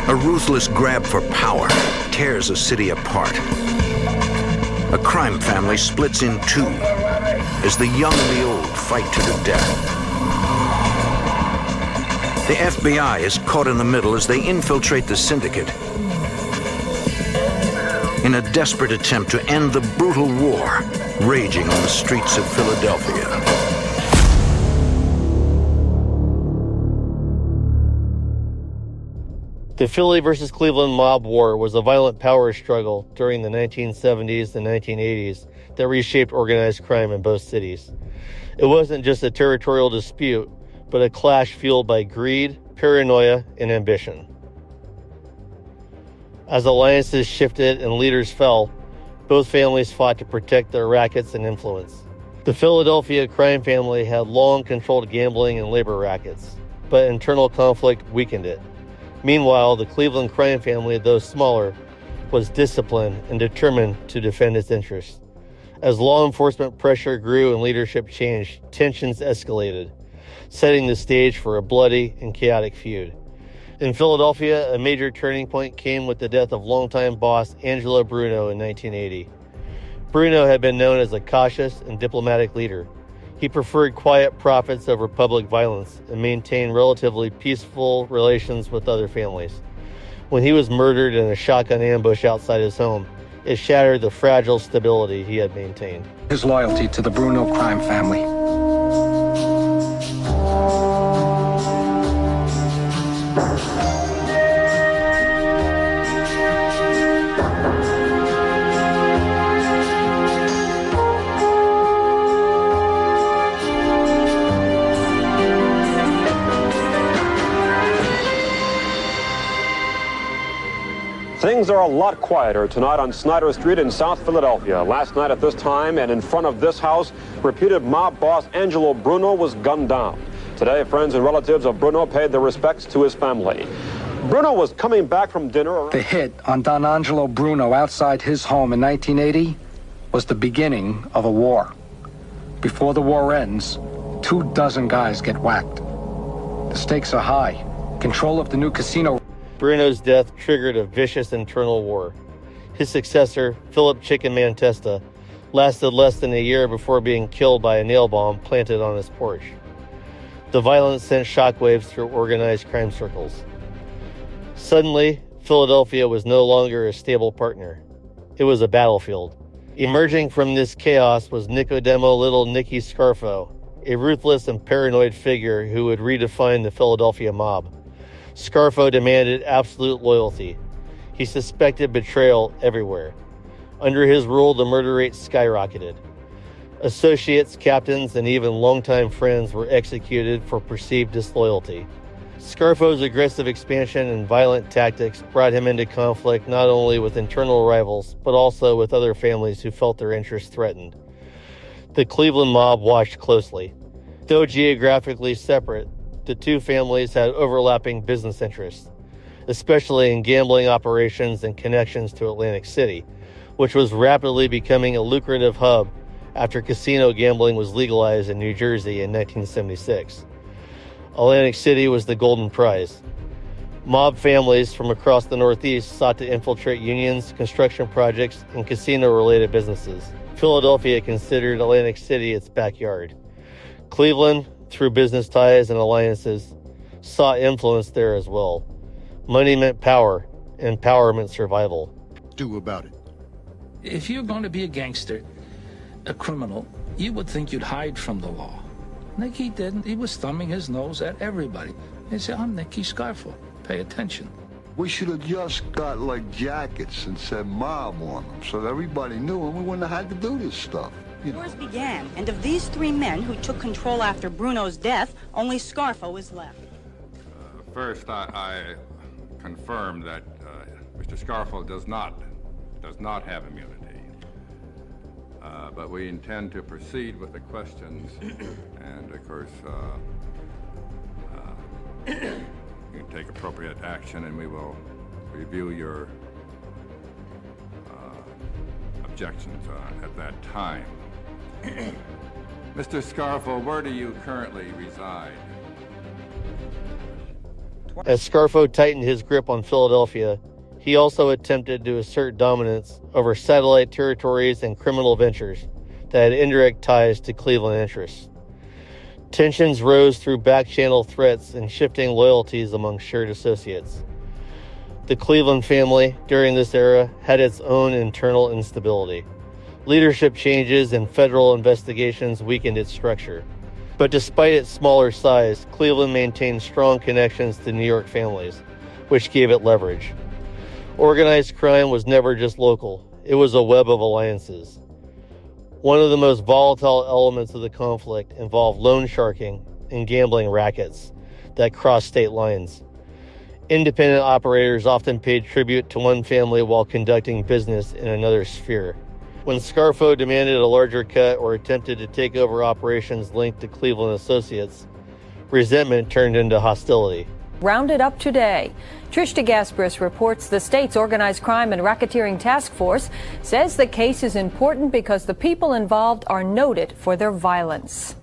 A ruthless grab for power tears a city apart. A crime family splits in two as the young and the old fight to the death. The FBI is caught in the middle as they infiltrate the syndicate in a desperate attempt to end the brutal war raging on the streets of Philadelphia. The Philly versus Cleveland mob war was a violent power struggle during the 1970s and 1980s that reshaped organized crime in both cities. It wasn't just a territorial dispute, but a clash fueled by greed, paranoia, and ambition. As alliances shifted and leaders fell, both families fought to protect their rackets and influence. The Philadelphia crime family had long controlled gambling and labor rackets, but internal conflict weakened it. Meanwhile, the Cleveland crime family, though smaller, was disciplined and determined to defend its interests. As law enforcement pressure grew and leadership changed, tensions escalated, setting the stage for a bloody and chaotic feud. In Philadelphia, a major turning point came with the death of longtime boss Angelo Bruno in 1980. Bruno had been known as a cautious and diplomatic leader. He preferred quiet profits over public violence and maintained relatively peaceful relations with other families. When he was murdered in a shotgun ambush outside his home, it shattered the fragile stability he had maintained. His loyalty to the Bruno crime family. Things are a lot quieter tonight on Snyder Street in South Philadelphia. Last night at this time and in front of this house, reputed mob boss Angelo Bruno was gunned down. Today, friends and relatives of Bruno paid their respects to his family. Bruno was coming back from dinner. The hit on Don Angelo Bruno outside his home in 1980 was the beginning of a war. Before the war ends, 24 guys get whacked. The stakes are high. Control of the new casino. Bruno's death triggered a vicious internal war. His successor, Philip Chicken Man Testa, lasted less than a year before being killed by a nail bomb planted on his porch. The violence sent shockwaves through organized crime circles. Suddenly, Philadelphia was no longer a stable partner. It was a battlefield. Emerging from this chaos was Nicodemo Little Nicky Scarfo, a ruthless and paranoid figure who would redefine the Philadelphia mob. Scarfo demanded absolute loyalty. He suspected betrayal everywhere. Under his rule, the murder rate skyrocketed. Associates, captains, and even longtime friends were executed for perceived disloyalty. Scarfo's aggressive expansion and violent tactics brought him into conflict not only with internal rivals, but also with other families who felt their interests threatened. The Cleveland mob watched closely. Though geographically separate, the two families had overlapping business interests, especially in gambling operations and connections to Atlantic City, which was rapidly becoming a lucrative hub after casino gambling was legalized in New Jersey in 1976. Atlantic City was the golden prize. Mob families from across the Northeast sought to infiltrate unions, construction projects, and casino-related businesses. Philadelphia considered Atlantic City its backyard. Cleveland, through business ties and alliances, sought influence there as well. Money meant power, and power meant survival. Do about it. If you're going to be a gangster, a criminal, you would think you'd hide from the law. Nicky didn't. He was thumbing his nose at everybody. He said, I'm Nicky Scarfo. Pay attention. We should have just got like jackets and said mob on them so that everybody knew and we wouldn't have had to do this stuff. Wars began, and of these three men who took control after Bruno's death, only Scarfo is left. First, I confirm that Mr. Scarfo does not have immunity. But we intend to proceed with the questions, and of course, you can take appropriate action, and we will review your objections at that time. Mr. Scarfo, where do you currently reside? As Scarfo tightened his grip on Philadelphia, he also attempted to assert dominance over satellite territories and criminal ventures that had indirect ties to Cleveland interests. Tensions rose through back-channel threats and shifting loyalties among shared associates. The Cleveland family, during this era, had its own internal instability. Leadership changes and federal investigations weakened its structure. But despite its smaller size, Cleveland maintained strong connections to New York families, which gave it leverage. Organized crime was never just local. It was a web of alliances. One of the most volatile elements of the conflict involved loan sharking and gambling rackets that crossed state lines. Independent operators often paid tribute to one family while conducting business in another sphere. When Scarfo demanded a larger cut or attempted to take over operations linked to Cleveland associates, resentment turned into hostility. Rounded up today. Trish DeGasperis reports the state's Organized Crime and Racketeering Task Force says the case is important because the people involved are noted for their violence.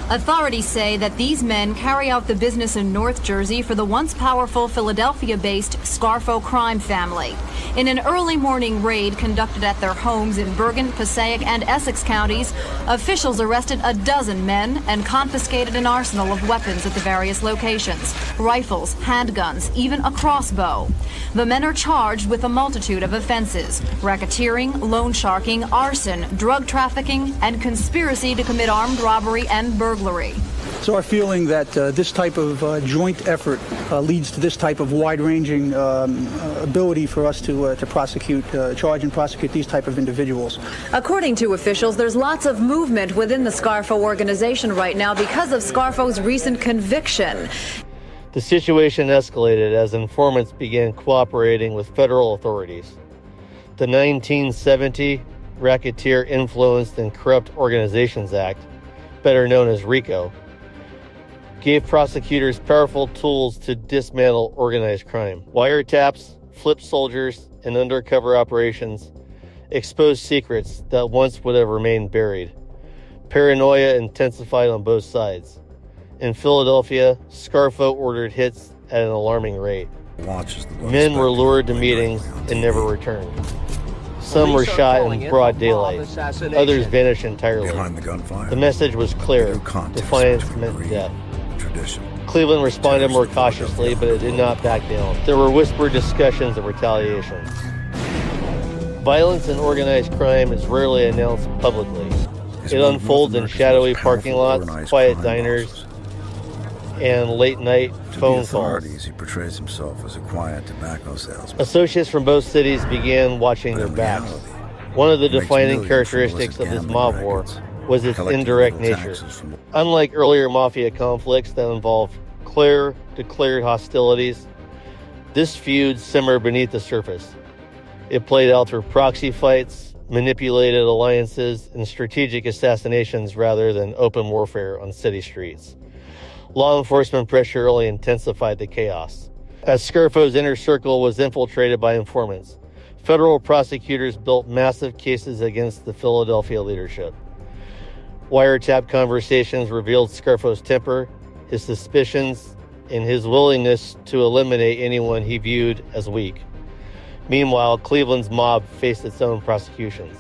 Authorities say that these men carry out the business in North Jersey for the once powerful Philadelphia-based Scarfo crime family. In an early morning raid conducted at their homes in Bergen, Passaic, and Essex counties, officials arrested a dozen men and confiscated an arsenal of weapons at the various locations: rifles, handguns, even a crossbow. The men are charged with a multitude of offenses: racketeering, loan sharking, arson, drug trafficking, and conspiracy to commit armed robbery and burglary. It's our feeling that this type of joint effort leads to this type of wide-ranging ability for us to prosecute, charge and prosecute these type of individuals. According to officials, there's lots of movement within the Scarfo organization right now because of Scarfo's recent conviction. The situation escalated as informants began cooperating with federal authorities. The 1970 Racketeer Influenced and Corrupt Organizations Act, better known as RICO, gave prosecutors powerful tools to dismantle organized crime. Wiretaps, flip soldiers, and undercover operations exposed secrets that once would have remained buried. Paranoia intensified on both sides. In Philadelphia, Scarfo ordered hits at an alarming rate. Men were lured to meetings and never returned. Some were shot in broad daylight. Others vanished entirely. The message was clear. Defiance meant death. Cleveland responded more cautiously, but it did not back down. There were whispered discussions of retaliation. Violence and organized crime is rarely announced publicly. It unfolds in shadowy parking lots, quiet diners, and late-night phone calls. He portrays himself as a quiet tobacco salesman. Associates from both cities began watching their backs. One of the defining characteristics of this mob war was its indirect nature. Unlike earlier mafia conflicts that involved clear, declared hostilities, this feud simmered beneath the surface. It played out through proxy fights, manipulated alliances, and strategic assassinations rather than open warfare on city streets. Law enforcement pressure only intensified the chaos. As Scarfo's inner circle was infiltrated by informants, federal prosecutors built massive cases against the Philadelphia leadership. Wiretap conversations revealed Scarfo's temper, his suspicions, and his willingness to eliminate anyone he viewed as weak. Meanwhile, Cleveland's mob faced its own prosecutions.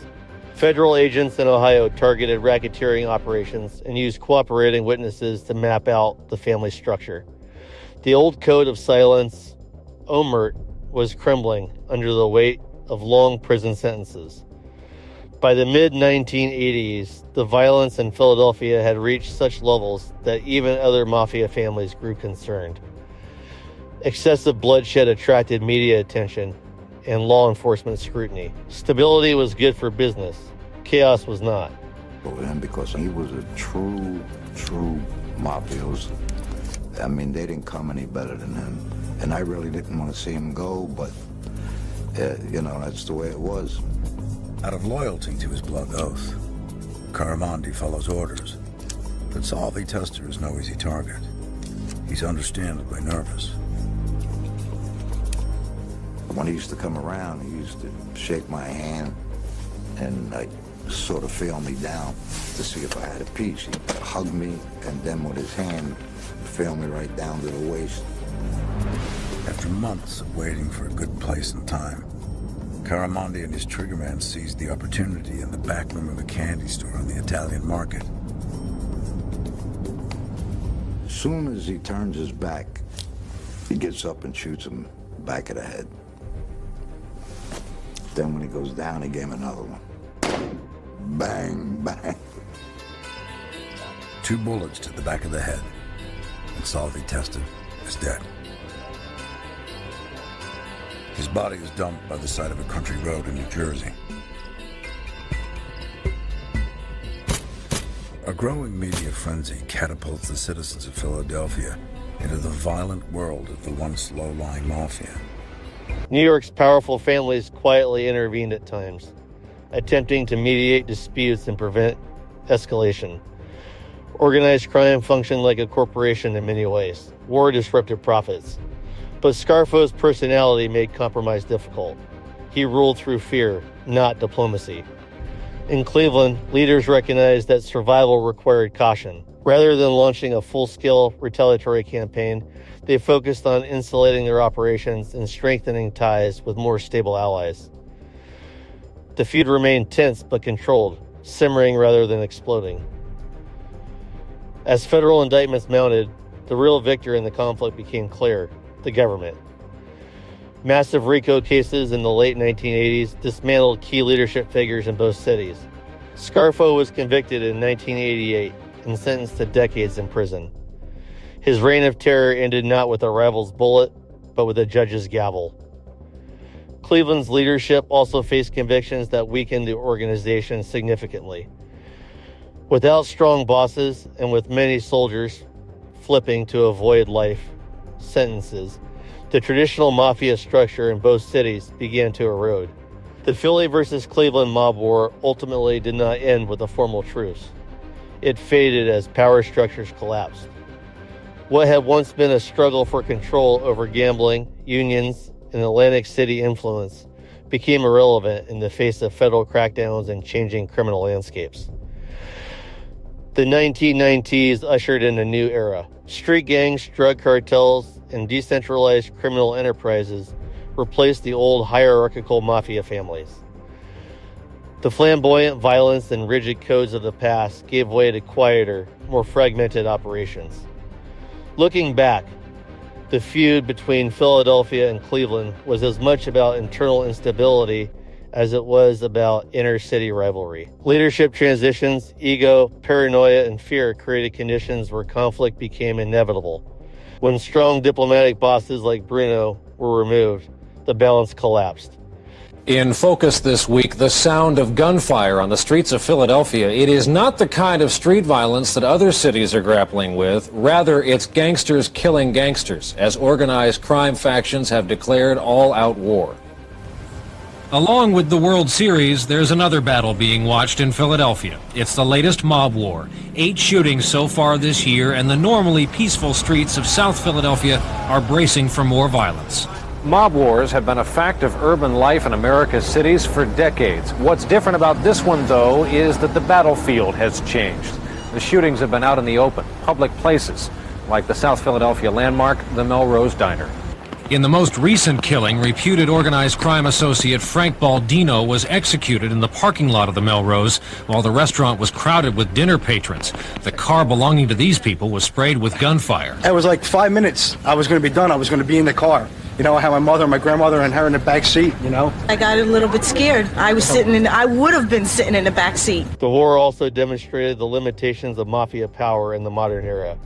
Federal agents in Ohio targeted racketeering operations and used cooperating witnesses to map out the family structure. The old code of silence, omerta, was crumbling under the weight of long prison sentences. By the mid-1980s, the violence in Philadelphia had reached such levels that even other mafia families grew concerned. Excessive bloodshed attracted media attention and law enforcement scrutiny. Stability was good for business. Chaos was not. And because he was a true mafioso. I mean, they didn't come any better than him. And I really didn't want to see him go, but, you know, that's the way it was. Out of loyalty to his blood oath, Caravandi follows orders, but Salvi Tester is no easy target. He's understandably nervous. When he used to come around, he used to shake my hand and like sort of feel me down to see if I had a piece. He'd hug me and then with his hand feel me right down to the waist. After months of waiting for a good place and time, Caramondi and his triggerman seized the opportunity in the back room of a candy store on the Italian market. As soon as he turns his back, he gets up and shoots him back of the head. Then when he goes down, he gave him another one. Bang, bang. 2 bullets to the back of the head, and Salvi tested is dead. His body is dumped by the side of a country road in New Jersey. A growing media frenzy catapults the citizens of Philadelphia into the violent world of the once low-lying mafia. New York's powerful families quietly intervened at times, attempting to mediate disputes and prevent escalation. Organized crime functioned like a corporation in many ways. War disrupted profits. But Scarfo's personality made compromise difficult. He ruled through fear, not diplomacy. In Cleveland, leaders recognized that survival required caution. Rather than launching a full-scale retaliatory campaign, they focused on insulating their operations and strengthening ties with more stable allies. The feud remained tense but controlled, simmering rather than exploding. As federal indictments mounted, the real victor in the conflict became clear: the government. Massive RICO cases in the late 1980s dismantled key leadership figures in both cities. Scarfo was convicted in 1988 and sentenced to decades in prison. His reign of terror ended not with a rival's bullet, but with a judge's gavel. Cleveland's leadership also faced convictions that weakened the organization significantly. Without strong bosses and with many soldiers flipping to avoid life sentences, the traditional mafia structure in both cities began to erode. The Philly versus Cleveland mob war ultimately did not end with a formal truce. It faded as power structures collapsed. What had once been a struggle for control over gambling, unions, and Atlantic City influence became irrelevant in the face of federal crackdowns and changing criminal landscapes. The 1990s ushered in a new era. Street gangs, drug cartels, and decentralized criminal enterprises replaced the old hierarchical mafia families. The flamboyant violence and rigid codes of the past gave way to quieter, more fragmented operations. Looking back, the feud between Philadelphia and Cleveland was as much about internal instability as it was about inner-city rivalry. Leadership transitions, ego, paranoia, and fear created conditions where conflict became inevitable. When strong diplomatic bosses like Bruno were removed, the balance collapsed. In focus this week, the sound of gunfire on the streets of Philadelphia. It is not the kind of street violence that other cities are grappling with. Rather, it's gangsters killing gangsters, as organized crime factions have declared all-out war. Along with the World Series, there's another battle being watched in Philadelphia. It's the latest mob war. 8 shootings so far this year, and the normally peaceful streets of South Philadelphia are bracing for more violence. Mob wars have been a fact of urban life in America's cities for decades. What's different about this one, though, is that the battlefield has changed. The shootings have been out in the open, public places, like the South Philadelphia landmark, the Melrose Diner. In the most recent killing, reputed organized crime associate Frank Baldino was executed in the parking lot of the Melrose while the restaurant was crowded with dinner patrons. The car belonging to these people was sprayed with gunfire. It was like 5 minutes. I was going to be done. I was going to be in the car. You know, I had my mother and my grandmother and her in the back seat, you know. I got a little bit scared. I would have been sitting in the back seat. The war also demonstrated the limitations of mafia power in the modern era.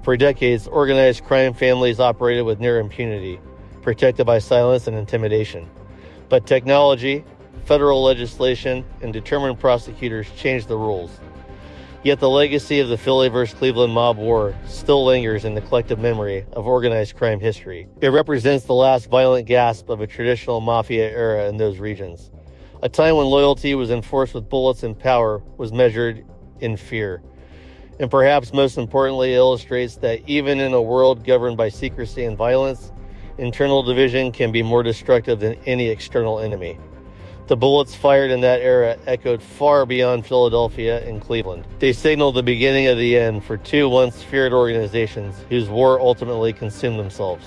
For decades, organized crime families operated with near impunity, protected by silence and intimidation. But technology, federal legislation, and determined prosecutors changed the rules. Yet the legacy of the Philly versus Cleveland mob war still lingers in the collective memory of organized crime history. It represents the last violent gasp of a traditional mafia era in those regions. A time when loyalty was enforced with bullets and power was measured in fear. And perhaps most importantly, illustrates that even in a world governed by secrecy and violence, internal division can be more destructive than any external enemy. The bullets fired in that era echoed far beyond Philadelphia and Cleveland. They signaled the beginning of the end for 2 once feared organizations whose war ultimately consumed themselves.